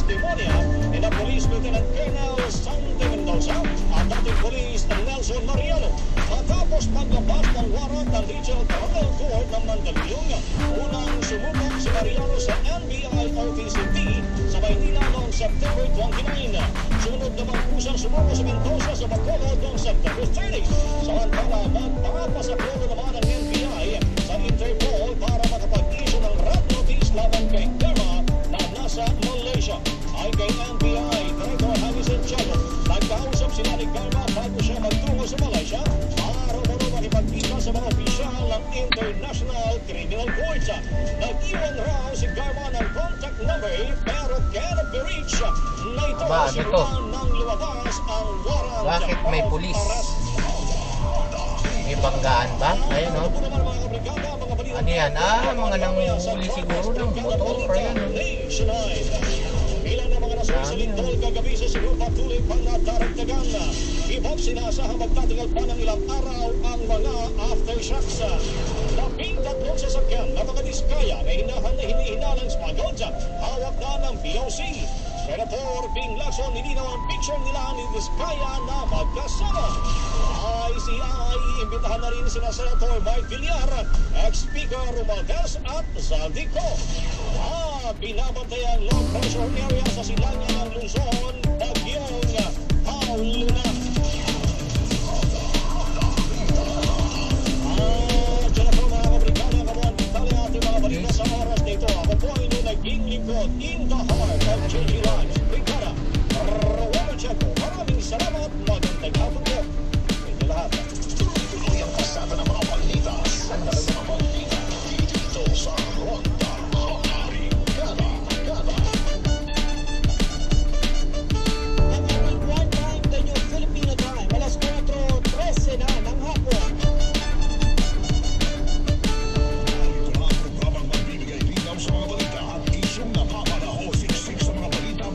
testimonya ni na Police Lieutenant Colonel Sandy Mendoza at dating Police Nelson Mariano. Matapos paglabas ng warrant ng Regional Criminal Court ng Mandaluyong, unang sumubok si Mariano sa NBI OTCT sa Maynila noong September 29. Sunod naman kusang sumubok si Mendoza sa Bacolod noong September 30. Samantala, magpapasaklolo naman ang NBI sa Interpol para makapag-issue ng red notice laban kay Garma na nasa Malaysia. Ay kay NBI Director Javi Santiago, nagkausap sila ni Garma bago siya magtungo sa Malaysia para makipagkita sa mga opisyal ng International Criminal Court. Nag-iwan raw si Garma ng contact number pero cannot be reached. Na ito nang lumabas ang warrant. Bakit may pulis? May banggaan ba? Ayun o. Ano yan? Mga nanguhuli siguro ng motor. Ayan o. Ilan ng mga nasunod sa lindol kagabi sa Cebu patuloy pang nadaragdagan. Ibang sinasahang magtatagal pa ng ilang araw ang mga aftershocks. Labing-tatlong sasakyan na mga diskaya na hinihinalang smuggled hawak na ng BOC. Senator Ping Lacson, nilinaw ang picture nila ni Diskaya na magkasama. ICI, imbitahan na rin sina Senator Mike Villar, ex-Speaker Romualdez at Zaldico. Binabantay ang low pressure area sa silangan ng Luzon, Bagyong Pauluna. Diyan po mga kabrikana, kamuhan tali ating mga balita sa oras na ito. Ako po ay naging lingkod in the heart of JG Lives. Brigada, Rowena Checo, maraming salamat. Magandang hapon po. Ito lahat. Tuloy ang pasada ng mga balita. Sanda ng mga balita. Dito sa Ronda. Sa mga balita at isyong napapanahon siksik sa mga balita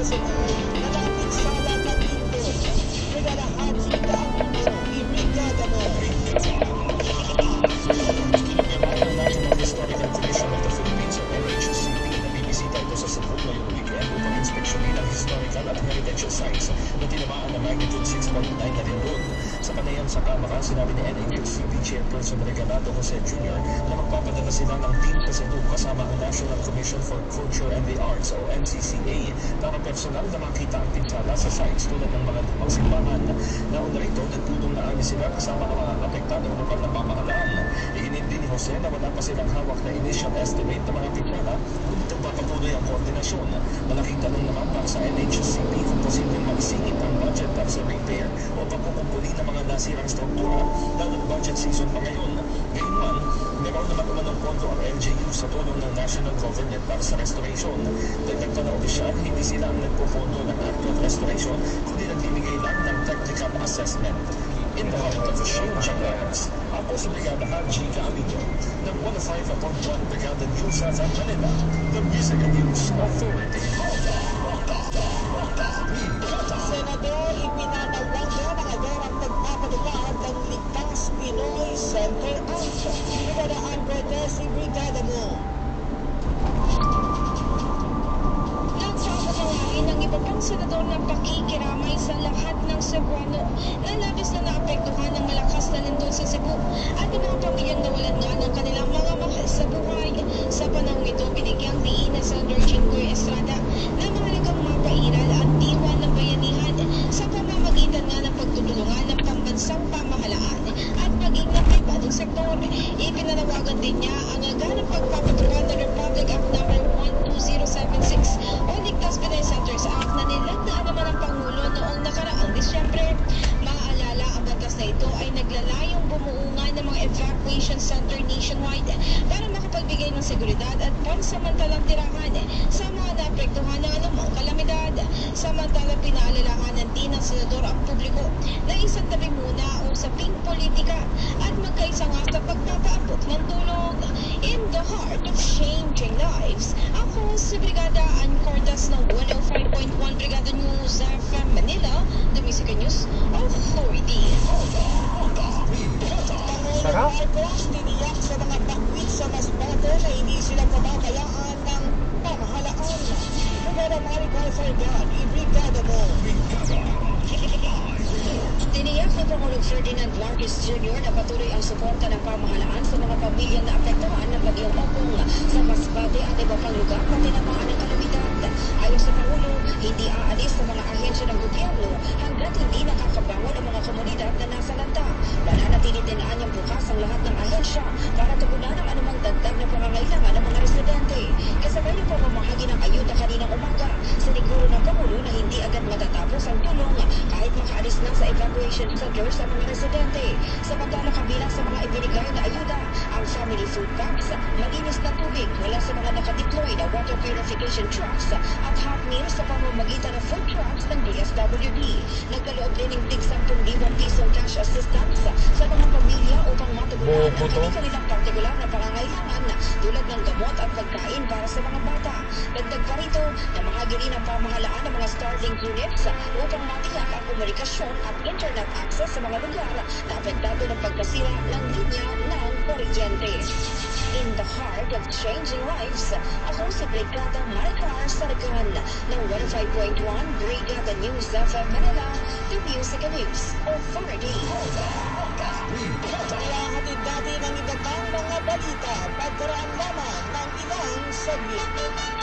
sa Cebu na napinsala ng lindol. Brigada Haji Camino, ibrigada mo. Kinaganahan ng National Historical Commission of the Philippines o NHCP na bibisita ito sa Cebu ngayong weekend upang inspeksyonin ang historical at heritage sites na tinamaan ng magnitude 6.9 na lindol. Sa panayam sa Kamara, sinabi ni NHCP Chairperson Regalado Jose Jr. na magpapadala sila ng team sa Cebu kasama ang National Commission for Culture and the Arts o NCCA para personal na makita ang pinsala sa sites tulad ng mga lumang simbahan. Nauna rito, nagpulong na amin sila kasama ang mga apektadong lokal na pamahalaan. Iginit din ni Jose na wala pa silang hawak na initial estimate ng mga pinsala, ngunit nagpapatuloy ang koordinasyon. Malaking tanong naman para sa NHCP kung posibleng magsingit ang budget para sa repair o pagkukumpuli ng mga nasirang struktura dahil ang budget season pa ngayon. Gayunman, meron naman umanong pondo ang LGU sa tulong ng national government para sa restoration. Dagdag pa na opisyal, hindi sila ang nagpupondo ng actual restoration, kundi nagbibigay lang ng technical assessment. In the heart of the changing lives, ako si Brigada Haji Camino ng 105.1 Brigada News sa Manila, the Music and News Authority. Senador, ipinanawagan ng agad ang pagpapatupad ng Ligtas Pinoy Center Act. Brigada Andres, ibrigada mo. Nagpapatawain ng iba pang senador ng pakikiramay sa lahat ng Cebuano na labis na naapektuhan ng malakas na lindol sa Cebu at ang mga pamilyang nawalan nga ng kanilang mga mahal sa buhay. Sa panahong ito, binigyang diin na Senator Jingoy Estrada na mahalagang mapairal ang diwa ng bayanihan sa pamamagitan nga ng pagtutulungan ng pambansang pamahalaan at maging ng pribadong sektor. Ipinanawagan din niya ang agarang pagpapatupad ng Republic Act No. 12076 o Ligtas Pinoy Centers Act na nilagdaan naman ang Pangulo noong nakaraang Disyembre. Maaalala, ang batas na ito ay naglalayong bumuo nga ng mga evacuation center nationwide para makapagbigay ng seguridad at pansamantalang tirahan sa mga naapektuhan ng anumang kalamidad. Samantalang pinaalalahanan din ng senador ang publiko na isang tabi muna ang usaping politika at magkaisa nga sa pagpapaabot ng tulong. In the heart of changing lives, ako si Brigada Ann Cordas ng 105.1 Brigada News FM Manila, the Music and News Authority. Pangulong Sarap. Marcos tiniyak sa mga bakwit sa Masbate na hindi sila pababayaan ng pamahalaan. Brigada Maricar Sargan, ibrigada mo. Tiniyak ni Pangulong Ferdinand Marcos Jr. na patuloy ang suporta ng pamahalaan sa mga pamilyang naapektuhan ng bagyong Opong sa Masbate at iba pang lugar na tinamaan ng kalamidad. Ayon sa Pangulo, hindi aalis sa mga ahensya ng gobyerno hanggat hindi nakakabangon ang mga komunidad na nasa lanta. Mananatili din ang bukas ang lahat ng ahensya para tugunan ang anumang dagdag na pangangailangan ng mga residente. Kasabay ng pamamahagi ng ayuda kaninang umaga, siniguro ng Pangulo na hindi agad matatapos ang tulong kahit makaalis na sa evacuation centers sa mga residente. Samantala, kabilang sa mga ibinigay na ayuda, ang family food packs, malinis na tubig mula sa mga nakadeploy na water purification trucks at hot meals sa pamamagitan ng food trucks ng DSWD. Nagkaloob din ng tig 10,000 pisong cash assistance sa mga pamilya upang matugunan ang Bobo to. kanilang partikular na pangangailangan tulad ng gamot at pagkain para sa mga bata. Dagdag pa rito na mahagi rin ang pamahalaan ng mga Starlink units upang matiyak ang komunikasyon at internet access sa mga lugar na apektado ng pagkasira ng linya ng kuryente. In the heart of changing lives, ako si Brigada Maricar Sargan ng 105.1 Brigada News FM Manila, the Music and News Authority. Kaya hatid natin ang iba pang mga balita pagkaraan lamang ng ilang saglit.